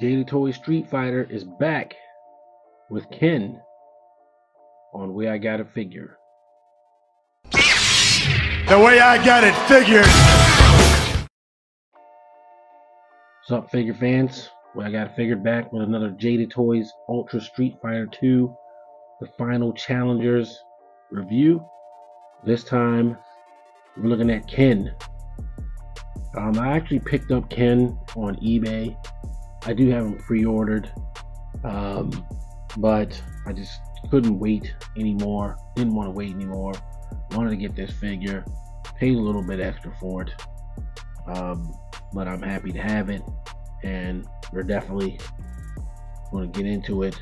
Jada Toy Street Fighter is back with Ken on Way I Got It Figured. The way I got it figured. What's up, figure fans? Way I Got It Figured back with another Jada Toys Ultra Street Fighter 2, the final challengers review. This time we're looking at Ken. I actually picked up Ken on eBay. I do have him pre-ordered, but I just couldn't wait anymore. Didn't want to wait anymore. Wanted to get this figure. Paid a little bit extra for it, but I'm happy to have it, and we're definitely going to get into it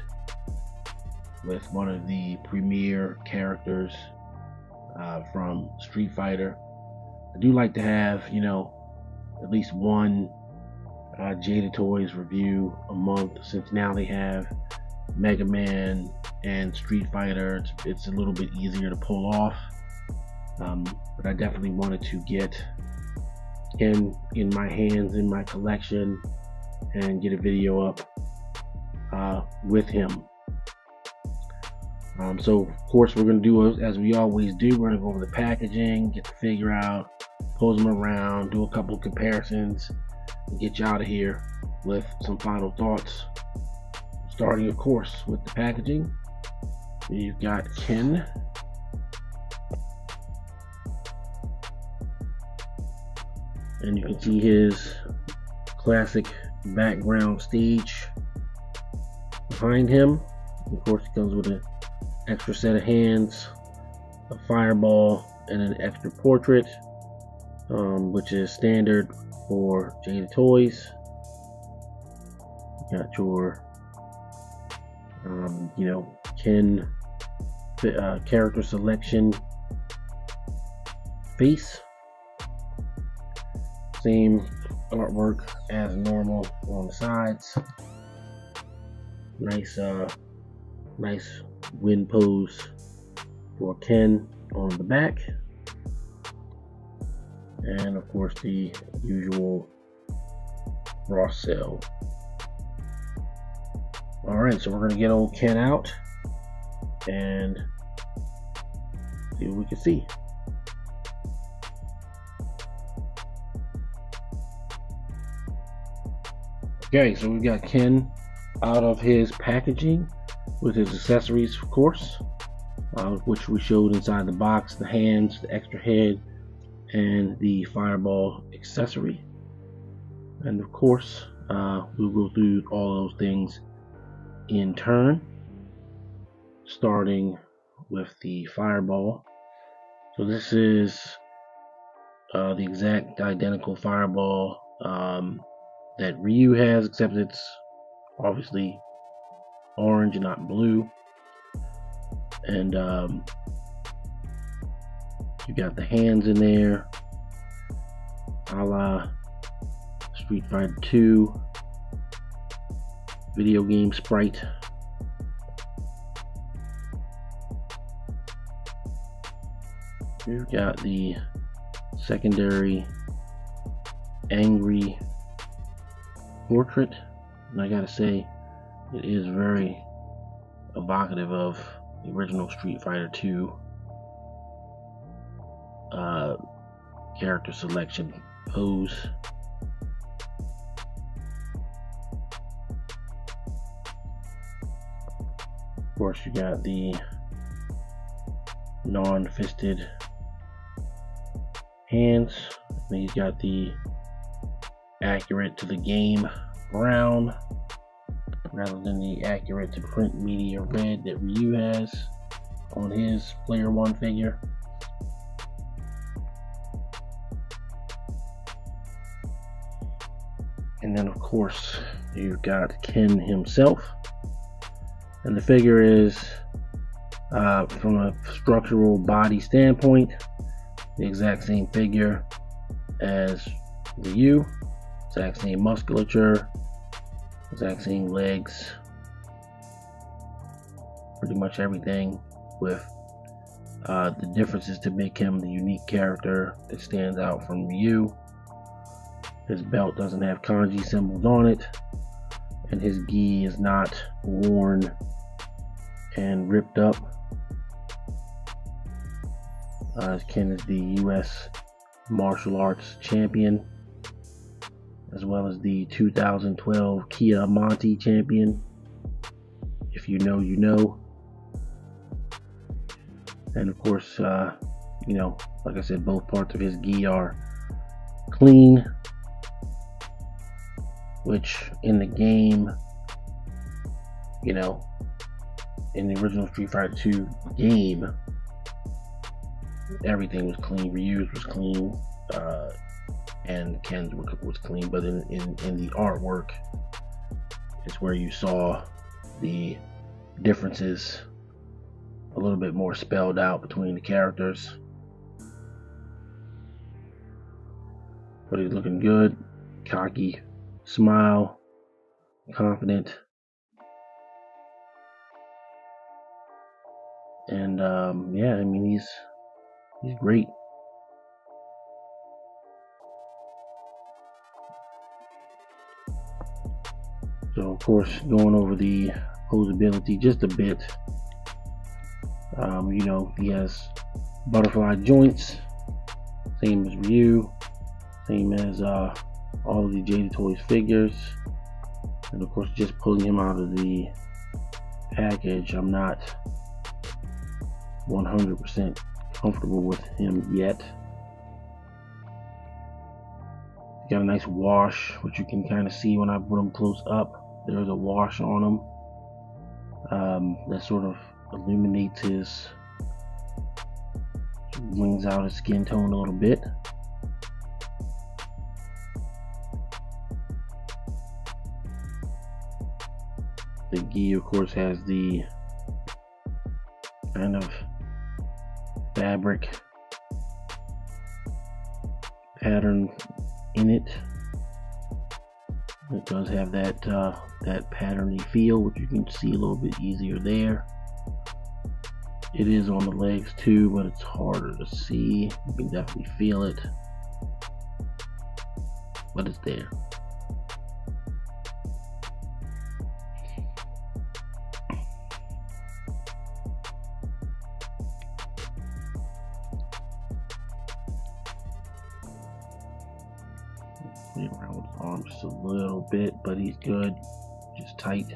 with one of the premier characters from Street Fighter. I do like to have, at least one Jada Toys review a month, since now they have Mega Man and Street Fighter. It's a little bit easier to pull off, but I definitely wanted to get Ken in my hands, in my collection, and get a video up with him. So of course we're going to do as we always do. We're going to go over the packaging, get the figure out, pose them around, do a couple of comparisons, and get you out of here with some final thoughts. Starting of course with the packaging. You've got Ken. And you can see his classic background stage behind him. Of course, it comes with an extra set of hands, a fireball, and an extra portrait, which is standard for Jada Toys. You got your, Ken character selection face. Same artwork as normal on the sides. Nice wind pose for Ken on the back, and of course the usual raw cell. Alright, so we're gonna get old Ken out and see what we can see. Okay, so we've got Ken out of his packaging with his accessories, of course, which we showed inside the box: the hands, the extra head, and the fireball accessory. And of course, we'll go through all those things in turn, starting with the fireball. So this is the exact identical fireball that Ryu has, except it's obviously orange and not blue. And you got the hands in there, a la Street Fighter 2 video game sprite. You've got the secondary angry portrait, and I gotta say, it is very evocative of the original Street Fighter 2 character selection pose. Of course, you got the non-fisted hands. Then you got the accurate to the game brown rather than the accurate to print media red that Ryu has on his Player 1 figure. And then of course you've got Ken himself, and the figure is from a structural body standpoint the exact same figure as Ryu. Exact same musculature, exact same legs, pretty much everything, with the differences to make him the unique character that stands out from Ryu. His belt doesn't have kanji symbols on it, and his gi is not worn and ripped up. Ken is the U.S. martial arts champion, as well as the 2012 Kia Monte champion. If you know, you know. And of course, you know, like I said, both parts of his gi are clean, which in the game, you know, in the original Street Fighter 2 game, everything was clean. Ryu's was clean, and Ken's was clean, but in the artwork is where you saw the differences a little bit more spelled out between the characters. But he's looking good, cocky smile, confident, and yeah, I mean, he's great. So of course, going over the posability just a bit, you know, he has butterfly joints, same as Ryu, same as all of the Jada Toys figures. And of course, just pulling him out of the package, I'm not 100% comfortable with him yet. He's got a nice wash, which you can kind of see when I put him close up. There's a wash on him that sort of illuminates his, brings out his skin tone a little bit. The gi, of course, has the kind of fabric pattern in it. It does have that that patterny feel, which you can see a little bit easier there. It is on the legs too, but it's harder to see. You can definitely feel it, but it's there. Play around with his arms just a little bit, but he's good. Just tight,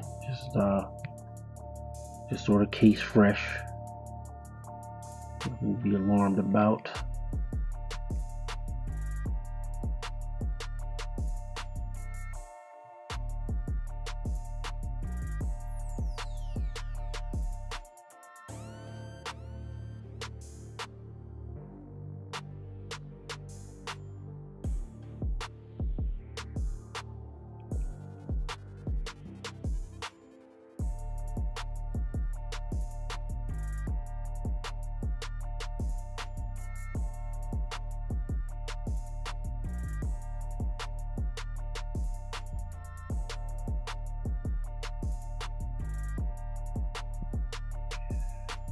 just sort of case fresh. Nothing to be alarmed about.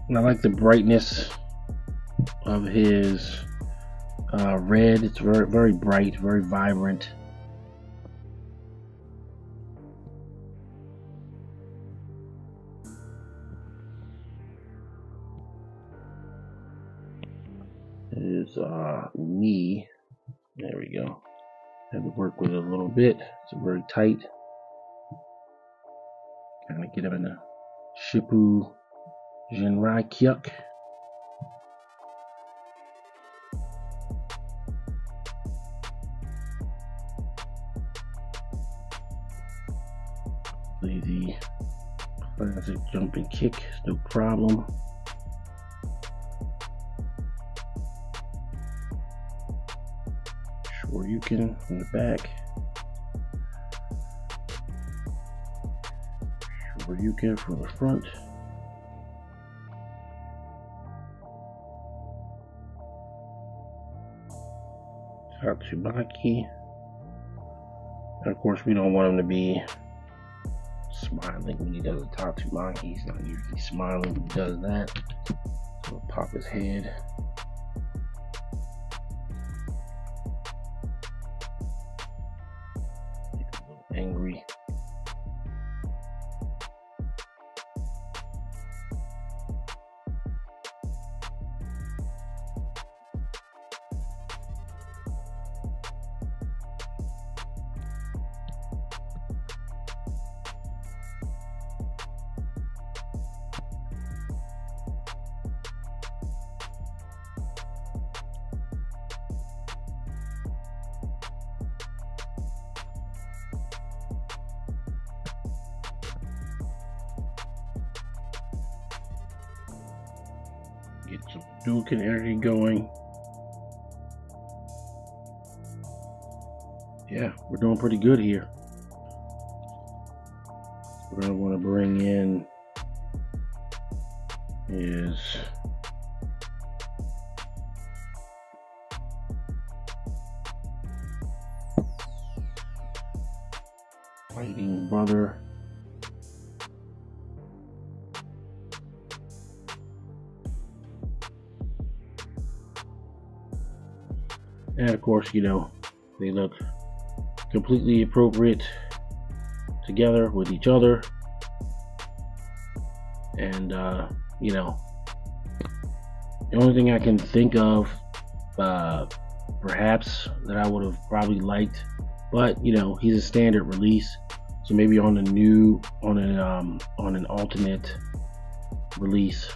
And I like the brightness of his red. It's very, very bright, very vibrant. His knee, there we go. Had to work with it a little bit. It's very tight. Kind of get him in a Shippu Jinrai Kyuk. The classic jumping kick is no problem. Shoryuken from the back. Shoryuken from the front. Tatsumaki. And of course, we don't want him to be smiling when he does a Tatsumaki. He's not usually smiling when he does that. So we'll pop his head. Make him a little angry. Duke and energy going. Yeah, we're doing pretty good here. We're going to want to bring in is Fighting Brother. And of course, you know, they look completely appropriate together with each other. And you know, the only thing I can think of perhaps that I would have probably liked, but you know, he's a standard release, so maybe on an alternate release,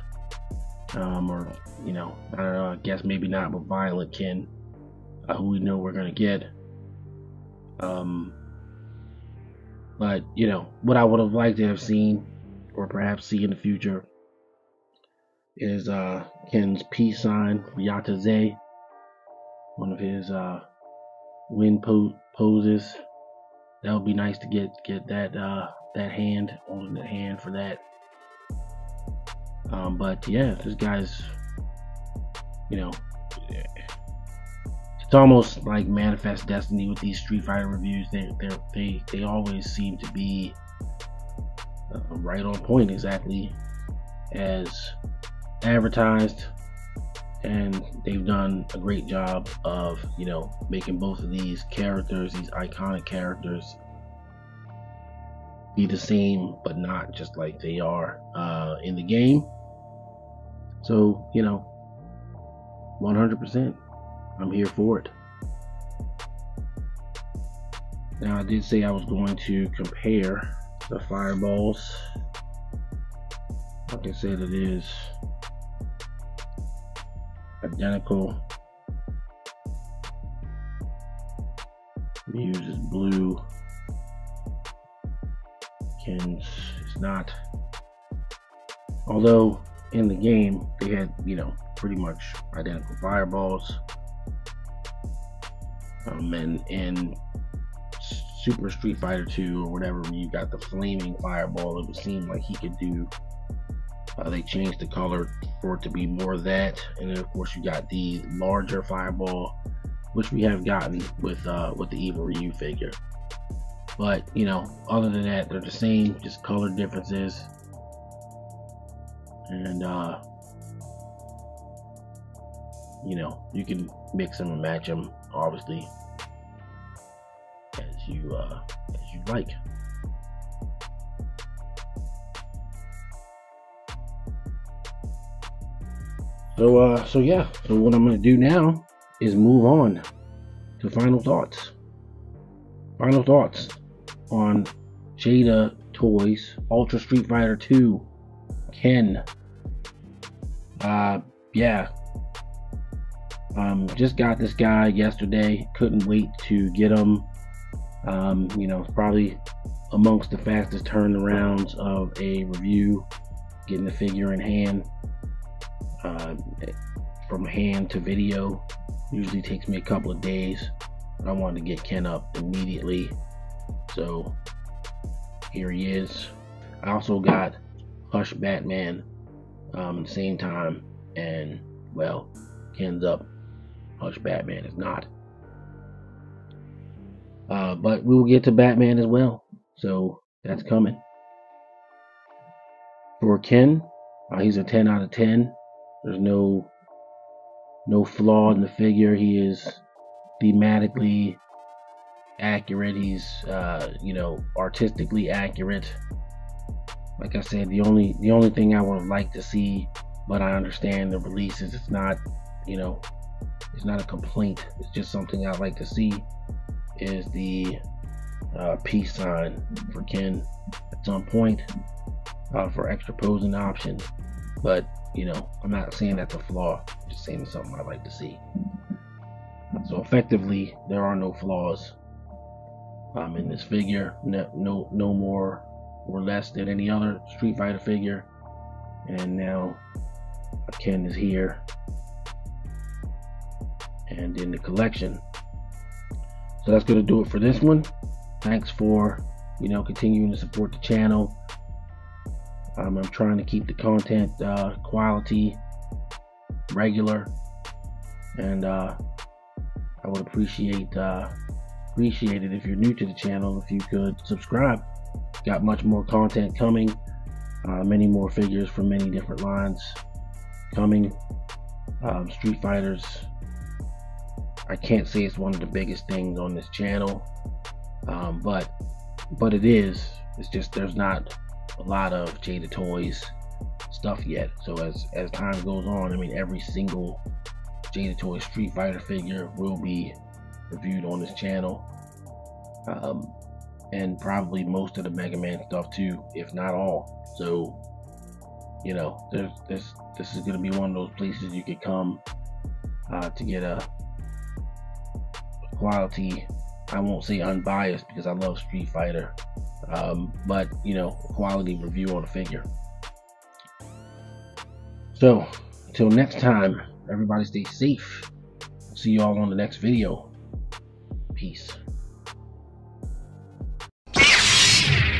or you know, I don't know, I guess maybe not with Violent Ken, who we know we're gonna get. But you know, what I would have liked to have seen, or perhaps see in the future, is Ken's peace sign for Yataze, one of his win poses. That would be nice to get that hand, alternate hand for that. But yeah, this guy's, you know, it's almost like Manifest Destiny with these Street Fighter reviews. They always seem to be right on point, exactly as advertised, and they've done a great job of, you know, making both of these characters, these iconic characters, be the same but not just like they are in the game. So, you know, 100%. I'm here for it. Now, I did say I was going to compare the fireballs. Like I said, it is identical. Muse is blue. Ken's is not. Although in the game they had, you know, pretty much identical fireballs. And in Super Street Fighter 2 or whatever, when you got the flaming fireball, it would seem like he could do. They changed the color for it to be more of that, and then of course you got the larger fireball, which we have gotten with the Evil Ryu figure. But you know, other than that, they're the same, just color differences. And you know, you can mix them and match them, obviously, as you like. So yeah, so what I'm gonna do now is move on to final thoughts. Final thoughts on Jada Toys Ultra Street Fighter 2 Ken. Yeah. Just got this guy yesterday. Couldn't wait to get him. You know, probably amongst the fastest turnarounds of a review, getting the figure in hand. From hand to video usually takes me a couple of days, but I wanted to get Ken up immediately, so here he is. I also got Hush Batman at the same time, and well, Ken's up, Hush Batman is not. But we will get to Batman as well, so that's coming. For Ken, he's a 10 out of 10. There's no flaw in the figure. He is thematically accurate. He's you know, artistically accurate. Like I said, the only thing I would have liked to see, but I understand the releases, it's not, you know, it's not a complaint, it's just something I'd like to see, is the peace sign for Ken at some point, for extra posing option. But you know, I'm not saying that's a flaw, I'm just saying it's something I'd like to see. So effectively, there are no flaws in this figure. No more or less than any other Street Fighter figure. And now Ken is here, and in the collection. So that's going to do it for this one. Thanks for continuing to support the channel. I'm trying to keep the content quality regular, and I would appreciate it if you're new to the channel, if you could subscribe. Got much more content coming, many more figures from many different lines coming. Street Fighters, I can't say it's one of the biggest things on this channel, but it is. It's just there's not a lot of Jada Toys stuff yet. So as time goes on, I mean, every single Jada Toy Street Fighter figure will be reviewed on this channel, and probably most of the Mega Man stuff too, if not all. So this is going to be one of those places you could come to get a quality, I won't say unbiased because I love Street Fighter, but quality review on a figure. So until next time, everybody stay safe. See you all on the next video. Peace.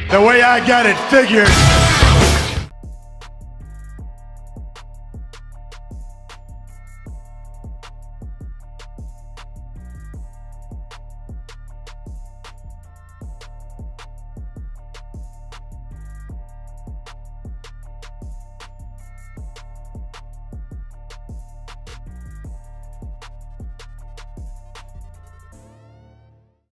The way I got it figured.